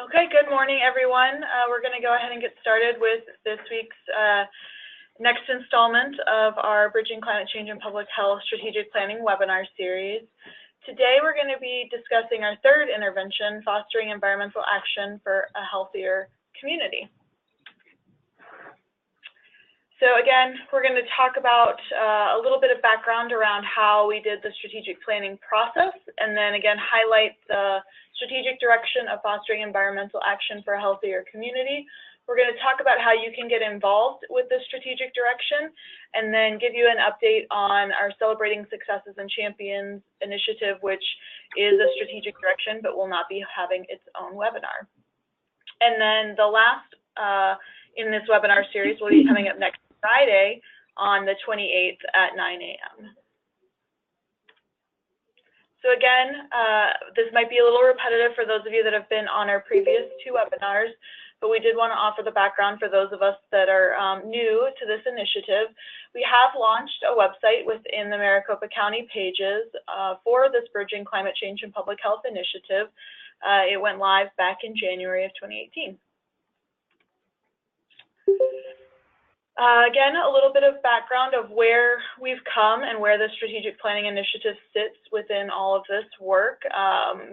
Okay, good morning, everyone. We're going to go ahead and get started with this week's next installment of our Bridging Climate Change and Public Health Strategic Planning webinar series. Today, we're going to be discussing our third intervention, fostering environmental action for a healthier community. So again, we're going to talk about a little bit of background around how we did the strategic planning process, and then again, highlight the strategic direction of fostering environmental action for a healthier community. We're going to talk about how you can get involved with the strategic direction, and then give you an update on our Celebrating Successes and Champions initiative, which is a strategic direction, but will not be having its own webinar. And then the last in this webinar series will be coming up next Friday on the 28th at 9 a.m. So again, this might be a little repetitive for those of you that have been on our previous two webinars, but we did want to offer the background for those of us that are new to this initiative. We have launched a website within the Maricopa County pages for this Bridging Climate Change and Public Health initiative. It went live back in January of 2018. Again, a little bit of background of where we've come and where the strategic planning initiative sits within all of this work.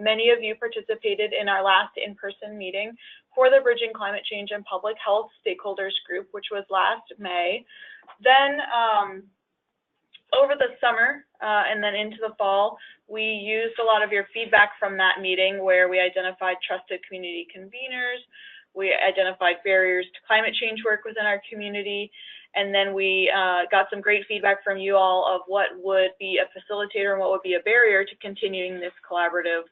Many of you participated in our last in-person meeting for the Bridging Climate Change and Public Health Stakeholders Group, which was last May. Then over the summer and then into the fall, we used a lot of your feedback from that meeting where we identified trusted community conveners. We identified barriers to climate change work within our community, and then we got some great feedback from you all of what would be a facilitator and what would be a barrier to continuing this collaborative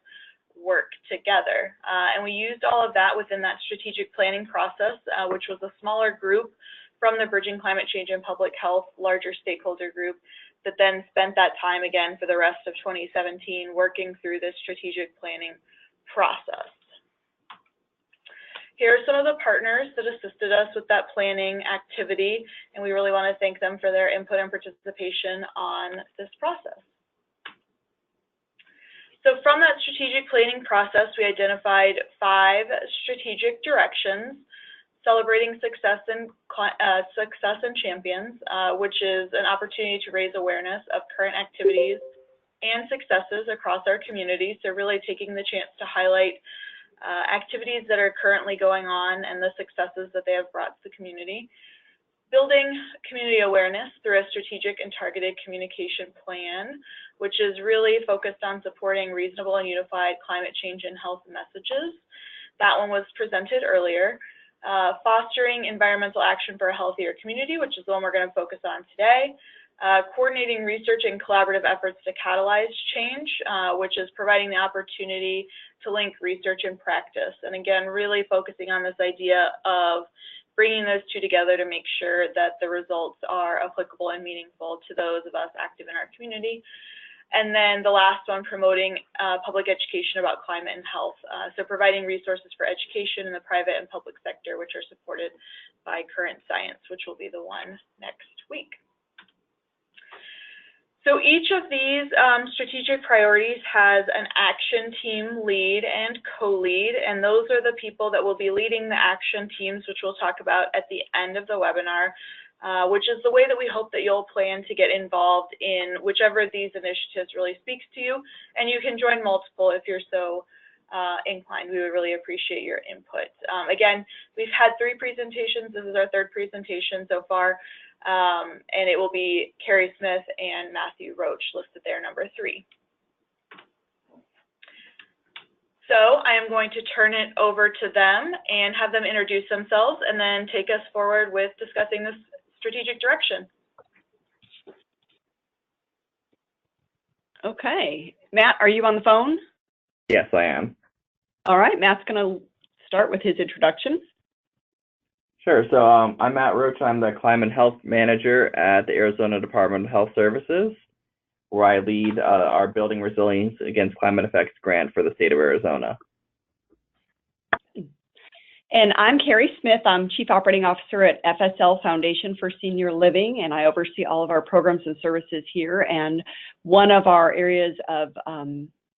work together. And we used all of that within that strategic planning process, which was a smaller group from the Bridging Climate Change and Public Health larger stakeholder group that then spent that time again for the rest of 2017 working through this strategic planning process. Here are some of the partners that assisted us with that planning activity, and we really want to thank them for their input and participation on this process. So from that strategic planning process, we identified 5 strategic directions: celebrating success and champions, which is an opportunity to raise awareness of current activities and successes across our community. So really taking the chance to highlight activities that are currently going on and the successes that they have brought to the community. Building community awareness through a strategic and targeted communication plan, which is really focused on supporting reasonable and unified climate change and health messages. That one was presented earlier. Fostering environmental action for a healthier community, which is the one we're going to focus on today. Coordinating research and collaborative efforts to catalyze change, which is providing the opportunity to link research and practice. And again, really focusing on this idea of bringing those two together to make sure that the results are applicable and meaningful to those of us active in our community. And then the last one, promoting public education about climate and health. So providing resources for education in the private and public sector, which are supported by Current Science, which will be the one next week. So each of these strategic priorities has an action team lead and co-lead, and those are the people that will be leading the action teams, which we'll talk about at the end of the webinar, which is the way that we hope that you'll plan to get involved in whichever of these initiatives really speaks to you, and you can join multiple if you're so inclined. We would really appreciate your input. Again, we've had 3 presentations. This is our 3rd presentation so far. And it will be Carrie Smith and Matthew Roach listed there, number 3. So I am going to turn it over to them and have them introduce themselves and then take us forward with discussing this strategic direction. Okay. Matt, are you on the phone? Yes, I am. All right. Matt's going to start with his introduction. Sure. So I'm Matt Roach. I'm the Climate Health Manager at the Arizona Department of Health Services, where I lead our Building Resilience Against Climate Effects grant for the state of Arizona. And I'm Carrie Smith. I'm Chief Operating Officer at FSL Foundation for Senior Living, and I oversee all of our programs and services here. And one of our areas of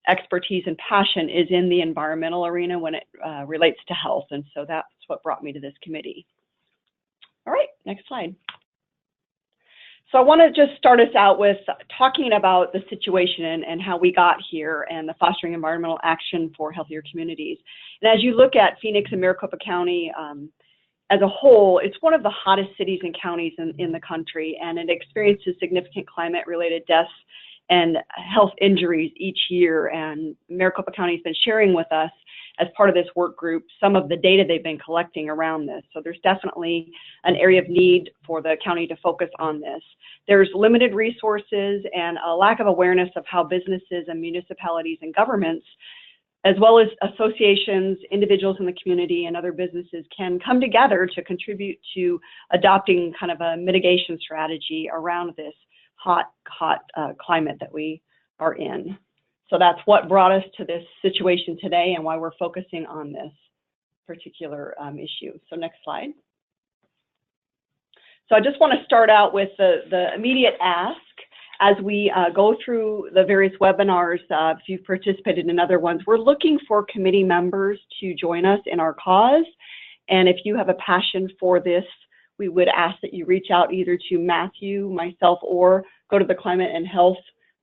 expertise and passion is in the environmental arena when it relates to health, and so that's what brought me to this committee. All right, next slide. So I want to just start us out with talking about the situation and how we got here and the fostering environmental action for healthier communities. And as you look at Phoenix and Maricopa County as a whole, it's one of the hottest cities and counties in the country, and it experiences significant climate-related deaths and health injuries each year. And Maricopa County has been sharing with us, as part of this work group, some of the data they've been collecting around this. So there's definitely an area of need for the county to focus on this. There's limited resources and a lack of awareness of how businesses and municipalities and governments, as well as associations, individuals in the community, and other businesses can come together to contribute to adopting kind of a mitigation strategy around this hot climate that we are in. So that's what brought us to this situation today and why we're focusing on this particular issue. So next slide. So I just want to start out with the immediate ask as we go through the various webinars. If you've participated in other ones, we're looking for committee members to join us in our cause. And if you have a passion for this, we would ask that you reach out either to Matthew, myself, or go to the Climate and Health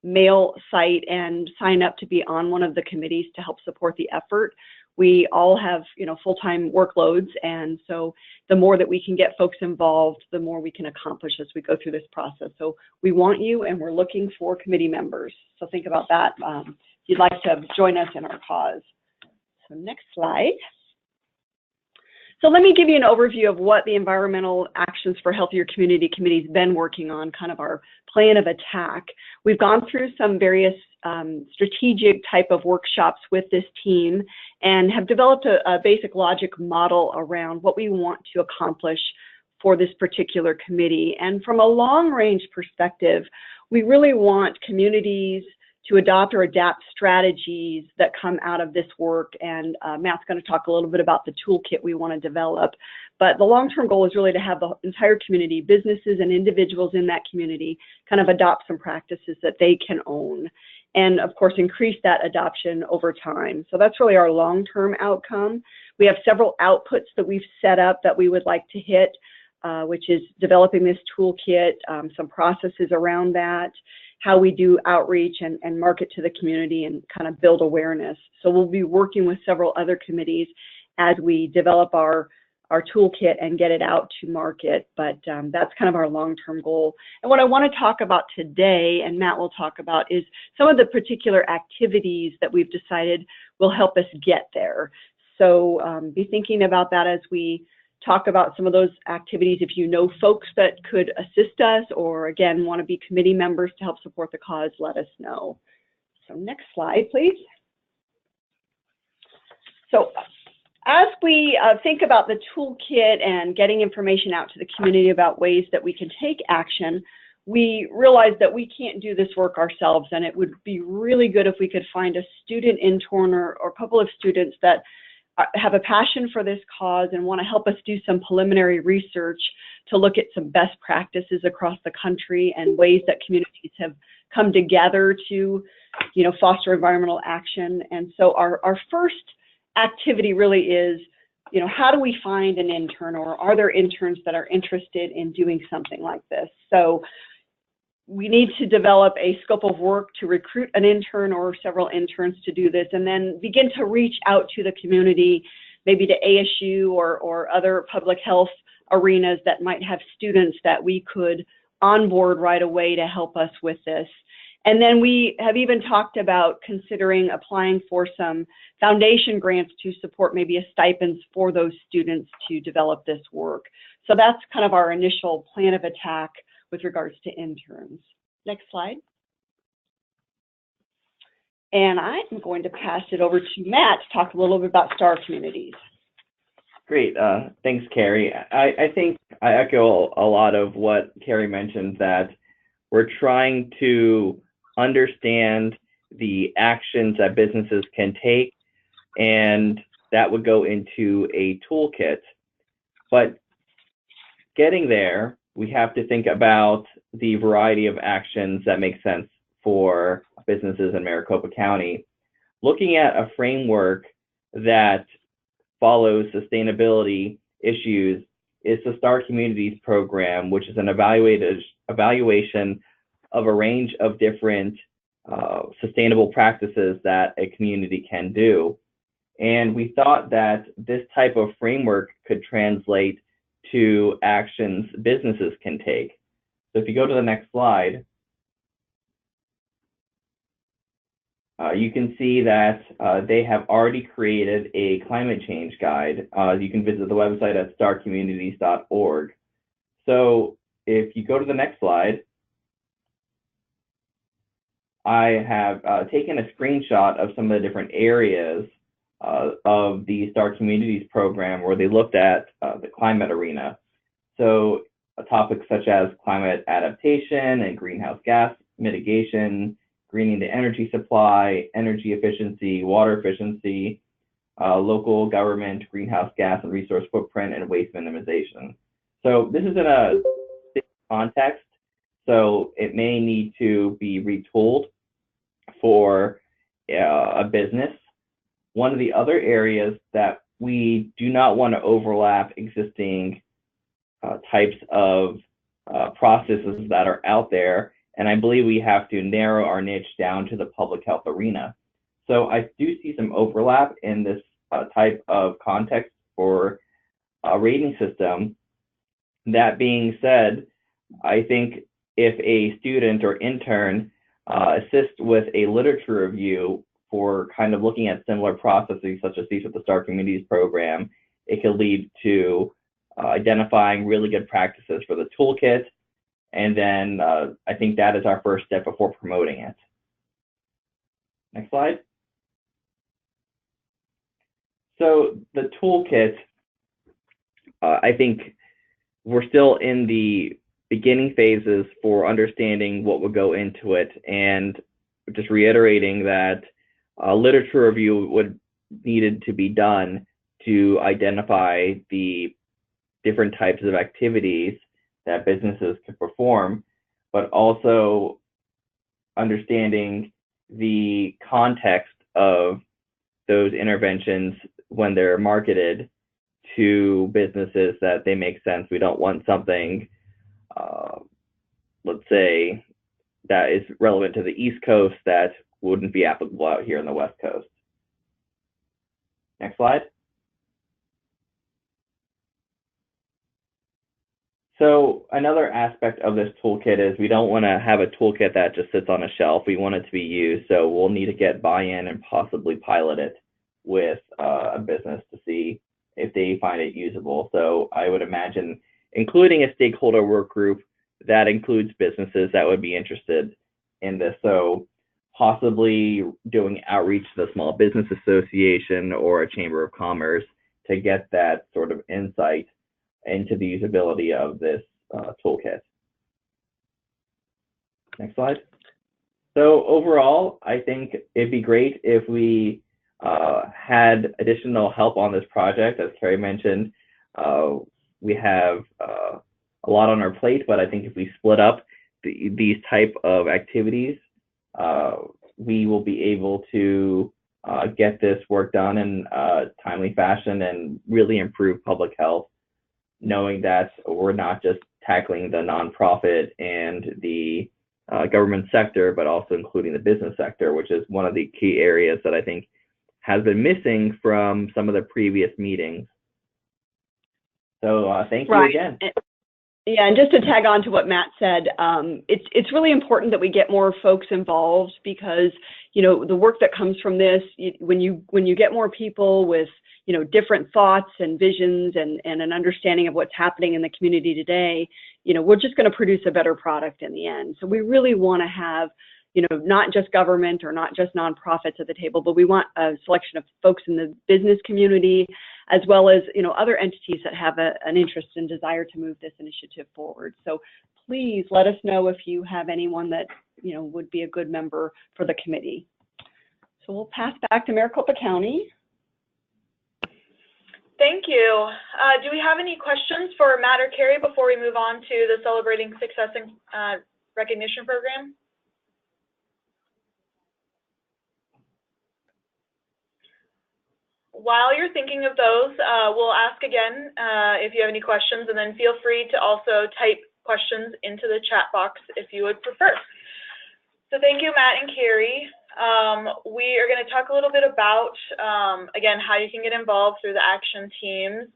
mail site and sign up to be on one of the committees to help support the effort. We all have, full-time workloads, and so the more that we can get folks involved, the more we can accomplish as we go through this process. So we want you, and we're looking for committee members. So think about that if you'd like to join us in our cause. So next slide. So let me give you an overview of what the Environmental Actions for Healthier Community Committee's been working on, kind of our plan of attack. We've gone through some various strategic type of workshops with this team and have developed a basic logic model around what we want to accomplish for this particular committee. And from a long-range perspective, we really want communities to adopt or adapt strategies that come out of this work. And Matt's going to talk a little bit about the toolkit we want to develop. But the long-term goal is really to have the entire community, businesses and individuals in that community, kind of adopt some practices that they can own. And of course, increase that adoption over time. So that's really our long-term outcome. We have several outputs that we've set up that we would like to hit, which is developing this toolkit, some processes around that, how we do outreach and market to the community and kind of build awareness. So we'll be working with several other committees as we develop our toolkit and get it out to market, but that's kind of our long-term goal. And what I want to talk about today, and Matt will talk about, is some of the particular activities that we've decided will help us get there. So be thinking about that as we talk about some of those activities. If you know folks that could assist us or, again, want to be committee members to help support the cause, let us know. So next slide, please. So as we think about the toolkit and getting information out to the community about ways that we can take action, we realized that we can't do this work ourselves, and it would be really good if we could find a student intern or a couple of students that have a passion for this cause and want to help us do some preliminary research to look at some best practices across the country and ways that communities have come together to, foster environmental action. And so our first activity really is, how do we find an intern, or are there interns that are interested in doing something like this? So we need to develop a scope of work to recruit an intern or several interns to do this, and then begin to reach out to the community, maybe to ASU or other public health arenas that might have students that we could onboard right away to help us with this. And then we have even talked about considering applying for some foundation grants to support maybe a stipends for those students to develop this work. So that's kind of our initial plan of attack with regards to interns. Next slide. And I'm going to pass it over to Matt to talk a little bit about STAR communities. Great. Thanks, Carrie. I think I echo a lot of what Carrie mentioned, that we're trying to understand the actions that businesses can take, and that would go into a toolkit. But getting there, we have to think about the variety of actions that make sense for businesses in Maricopa County. looking at a framework that follows sustainability issues is the Star Communities program, which is an evaluation of a range of different sustainable practices that a community can do. And we thought that this type of framework could translate to actions businesses can take. So if you go to the next slide, you can see that they have already created a climate change guide. You can visit the website at starcommunities.org. So if you go to the next slide, I have taken a screenshot of some of the different areas of the Star Communities program where they looked at the climate arena. So topics such as climate adaptation and greenhouse gas mitigation, greening the energy supply, energy efficiency, water efficiency, local government, greenhouse gas and resource footprint, and waste minimization. So this is in a context, so it may need to be retooled for a business. One of the other areas that we do not want to overlap existing types of processes that are out there, and I believe we have to narrow our niche down to the public health arena. So I do see some overlap in this type of context for a rating system. That being said, I think if a student or intern assists with a literature review for kind of looking at similar processes such as these with the Star Communities program, it could lead to identifying really good practices for the toolkit. And then I think that is our first step before promoting it. Next slide. So the toolkit, I think we're still in the beginning phases for understanding what would go into it, and just reiterating that literature review would needed to be done to identify the different types of activities that businesses can perform, but also understanding the context of those interventions when they're marketed to businesses, that they make sense. We don't want something, let's say, that is relevant to the East Coast that wouldn't be applicable out here in the West Coast. Next slide. So another aspect of this toolkit is we don't want to have a toolkit that just sits on a shelf. We want it to be used, so we'll need to get buy-in and possibly pilot it with a business to see if they find it usable. So I would imagine including a stakeholder work group that includes businesses that would be interested in this. So possibly doing outreach to the Small Business Association or a Chamber of Commerce to get that sort of insight into the usability of this toolkit. Next slide. So overall, I think it'd be great if we had additional help on this project. As Carrie mentioned, we have a lot on our plate, but I think if we split up these type of activities, we will be able to get this work done in a timely fashion and really improve public health, knowing that we're not just tackling the nonprofit and the government sector, but also including the business sector, which is one of the key areas that I think has been missing from some of the previous meetings. So thank you again. Yeah, and just to tag on to what Matt said, it's really important that we get more folks involved, because the work that comes from this, when you get more people with different thoughts and visions and an understanding of what's happening in the community today, we're just going to produce a better product in the end. So we really want to have not just government or not just nonprofits at the table, but we want a selection of folks in the business community, as well as other entities that have an interest and desire to move this initiative forward. So please let us know if you have anyone that would be a good member for the committee. So we'll pass back to Maricopa County. Thank you. Do we have any questions for Matt or Carrie before we move on to the Celebrating Success and Recognition program? while you're thinking of those, we'll ask again if you have any questions, and then feel free to also type questions into the chat box if you would prefer. So thank you, Matt and Carrie. We are going to talk a little bit about, again, how you can get involved through the action teams.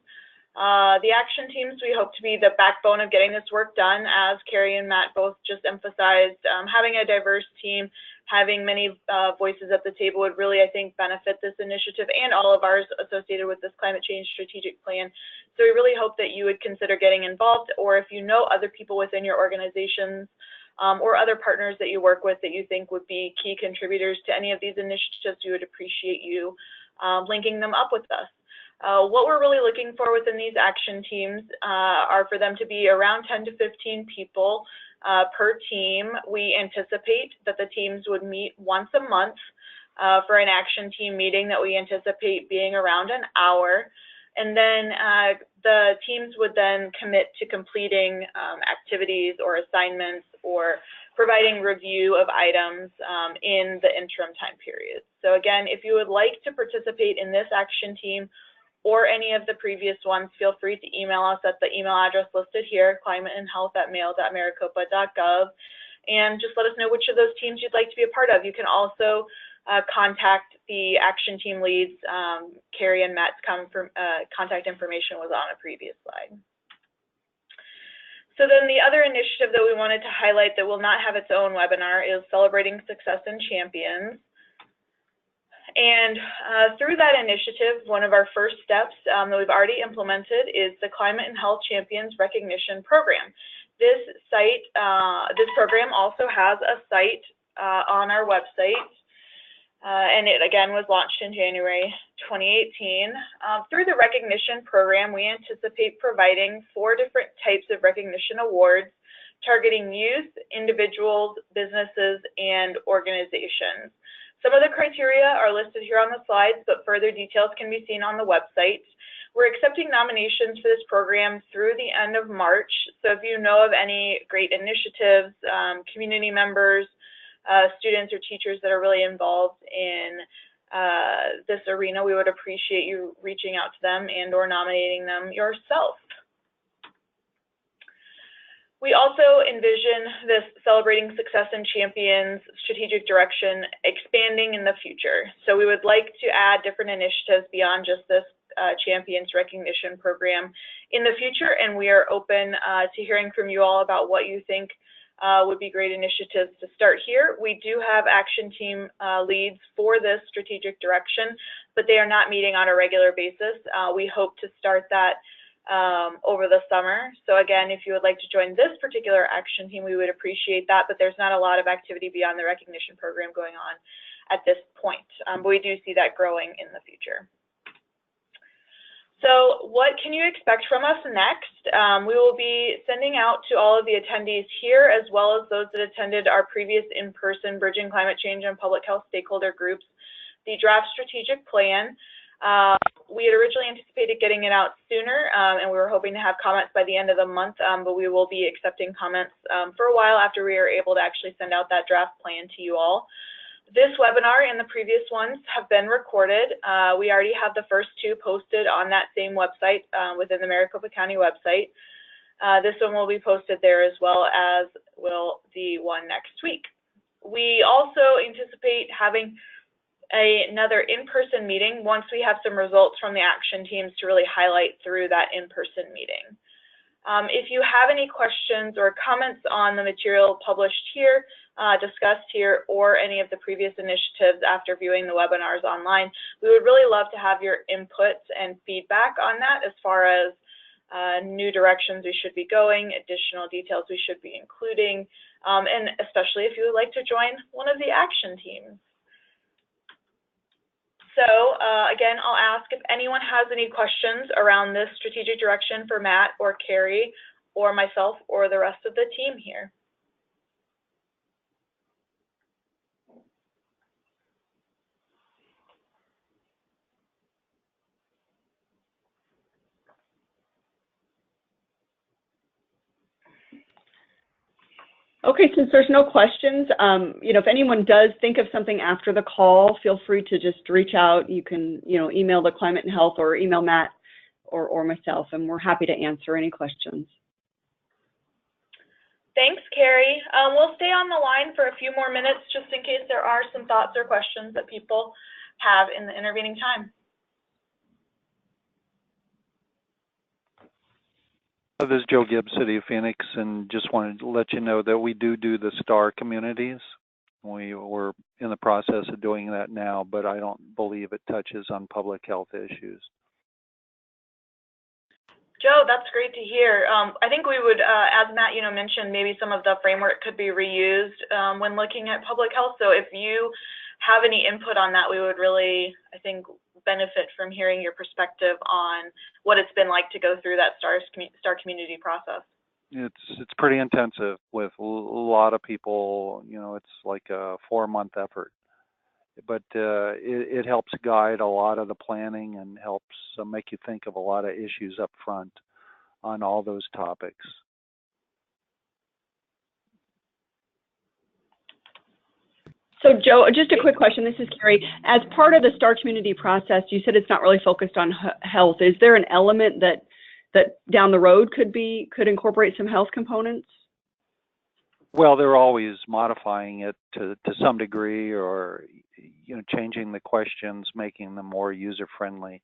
The action teams, we hope to be the backbone of getting this work done, as Carrie and Matt both just emphasized. Having a diverse team, having many voices at the table would really, I think, benefit this initiative and all of ours associated with this climate change strategic plan. So we really hope that you would consider getting involved, or if you know other people within your organizations or other partners that you work with that you think would be key contributors to any of these initiatives, we would appreciate you linking them up with us. What we're really looking for within these action teams are for them to be around 10 to 15 people per team. We anticipate that the teams would meet once a month for an action team meeting that we anticipate being around an hour. And then the teams would then commit to completing activities or assignments or providing review of items in the interim time period. So again, if you would like to participate in this action team or any of the previous ones, feel free to email us at the email address listed here, climateandhealth@mail.maricopa.gov, and just let us know which of those teams you'd like to be a part of. You can also contact the action team leads. Carrie and Matt's contact information was on a previous slide. So then the other initiative that we wanted to highlight that will not have its own webinar is Celebrating Success and Champions. And through that initiative, one of our first steps that we've already implemented is the Climate and Health Champions Recognition Program. This program also has a site on our website, and it again was launched in January 2018. Through the recognition program, we anticipate providing 4 different types of recognition awards targeting youth, individuals, businesses, and organizations. Some of the criteria are listed here on the slides, but further details can be seen on the website. We're accepting nominations for this program through the end of March. So if you know of any great initiatives, community members, students or teachers that are really involved in this arena, we would appreciate you reaching out to them and or nominating them yourself. We also envision this Celebrating Success and Champions strategic direction expanding in the future. So we would like to add different initiatives beyond just this Champions Recognition Program in the future, and we are open to hearing from you all about what you think would be great initiatives to start here. We do have action team leads for this strategic direction, but they are not meeting on a regular basis. We hope to start that over the summer. So again, if you would like to join this particular action team, we would appreciate that, but there's not a lot of activity beyond the recognition program going on at this point. But we do see that growing in the future. So what can you expect from us next? We will be sending out to all of the attendees here, as well as those that attended our previous in-person Bridging Climate Change and Public Health Stakeholder Groups, the draft strategic plan. We had originally anticipated getting it out sooner, and we were hoping to have comments by the end of the month, but we will be accepting comments for a while after we are able to actually send out that draft plan to you all. This webinar and the previous ones have been recorded. We already have the first 2 posted on that same website within the Maricopa County website. This one will be posted there, as well as will the one next week. We also anticipate having another in-person meeting once we have some results from the action teams to really highlight through that in-person meeting. If you have any questions or comments on the material published here, discussed here, or any of the previous initiatives after viewing the webinars online, we would really love to have your inputs and feedback on that as far as new directions we should be going, additional details we should be including, and especially if you would like to join one of the action teams. So again, I'll ask if anyone has any questions around this strategic direction for Matt or Carrie or myself or the rest of the team here. Okay, since there's no questions, if anyone does think of something after the call, feel free to just reach out. You can, email the Climate and Health or email Matt or myself, and we're happy to answer any questions. Thanks, Carrie. We'll stay on the line for a few more minutes just in case there are some thoughts or questions that people have in the intervening time. This is Joe Gibbs, City of Phoenix, and just wanted to let you know that we do the STAR communities. We're in the process of doing that now, but I don't believe it touches on public health issues. Joe, that's great to hear. I think we would, as Matt, mentioned, maybe some of the framework could be reused when looking at public health. So if you have any input on that, we would really, I think, benefit from hearing your perspective on what it's been like to go through that STAR community process. It's pretty intensive with a lot of people. It's like a 4-month effort, but it helps guide a lot of the planning and helps make you think of a lot of issues up front on all those topics. So Joe, just a quick question. This is Carrie. As part of the STAR community process, you said it's not really focused on health. Is there an element that down the road could incorporate some health components? Well, they're always modifying it to some degree, or changing the questions, making them more user friendly.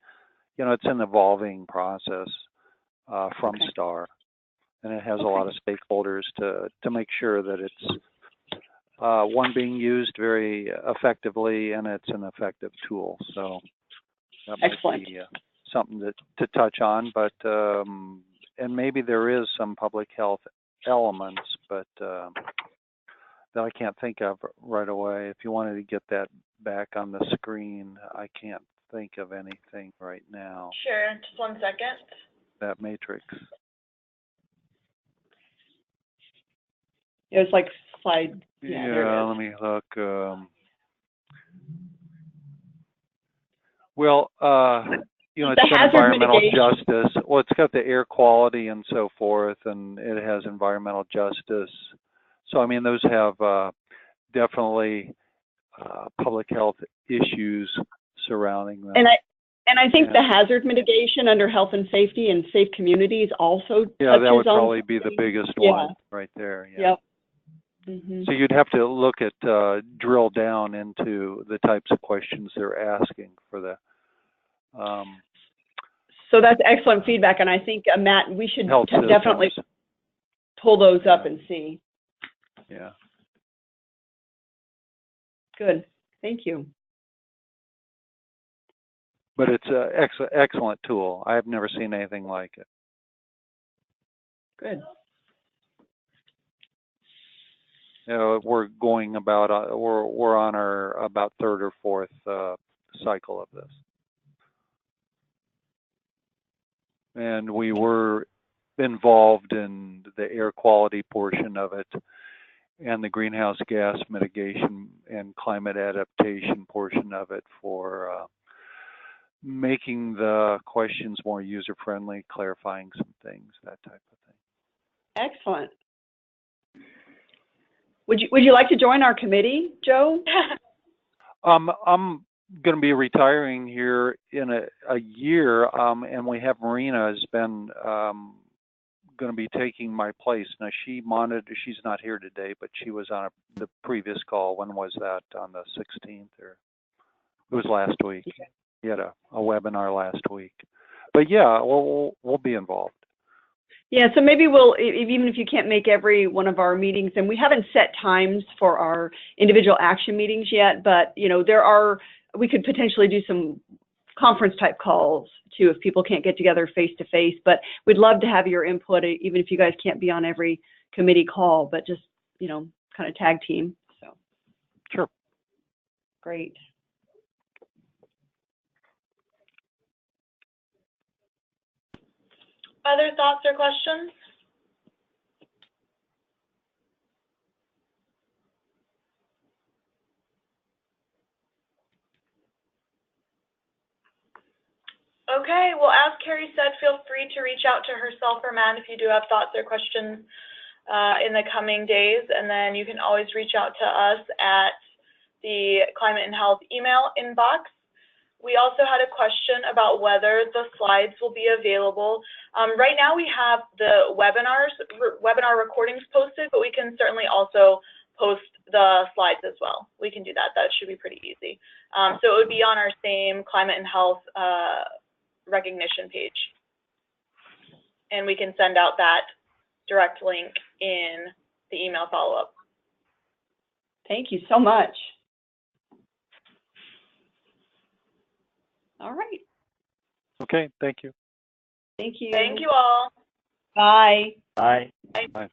It's an evolving process from STAR, and it has a lot of stakeholders to make sure that it's one being used very effectively, and it's an effective tool. So that might be something to touch on, but and maybe there is some public health elements, but that I can't think of right away. If you wanted to get that back on the screen, I can't think of anything right now. Sure, just 1 second. That matrix. It was like slide. Yeah, let me look. Well, it's got environmental justice. Well, it's got the air quality and so forth, and it has environmental justice. So, I mean, those have definitely public health issues surrounding them. And I think the hazard mitigation under health and safety and safe communities also touches on. That would probably be the biggest one right there. Yeah. Yep. Mm-hmm. So you'd have to look at, drill down into the types of questions they're asking for the. So that's excellent feedback, and I think, Matt, we should definitely systems. Pull those up and see. Yeah. Good. Thank you. But it's an excellent tool. I have never seen anything like it. Good. We're going about we're on our about 3rd or 4th cycle of this, and we were involved in the air quality portion of it, and the greenhouse gas mitigation and climate adaptation portion of it for making the questions more user friendly, clarifying some things, that type of thing. Excellent. Would you like to join our committee, Joe? I'm going to be retiring here in a year, and we have Marina has been going to be taking my place. Now she's not here today, but she was on the previous call. When was that? On the 16th, or it was last week. Yeah. You had a webinar last week. But yeah, we'll be involved. Yeah, so maybe we'll, even if you can't make every one of our meetings, and we haven't set times for our individual action meetings yet, but we could potentially do some conference type calls too if people can't get together face to face, but we'd love to have your input, even if you guys can't be on every committee call, but just, kind of tag team. So. Sure. Great. Other thoughts or questions? Okay, well, as Carrie said, feel free to reach out to herself or Matt if you do have thoughts or questions in the coming days, and then you can always reach out to us at the Climate and Health email inbox. We also had a question about whether the slides will be available. Right now we have the webinar recordings posted, but we can certainly also post the slides as well. We can do that. That should be pretty easy. So it would be on our same Climate and Health recognition page. And we can send out that direct link in the email follow-up. Thank you so much. All right. Okay, thank you. Thank you. Thank you all. Bye. Bye. Bye. Bye.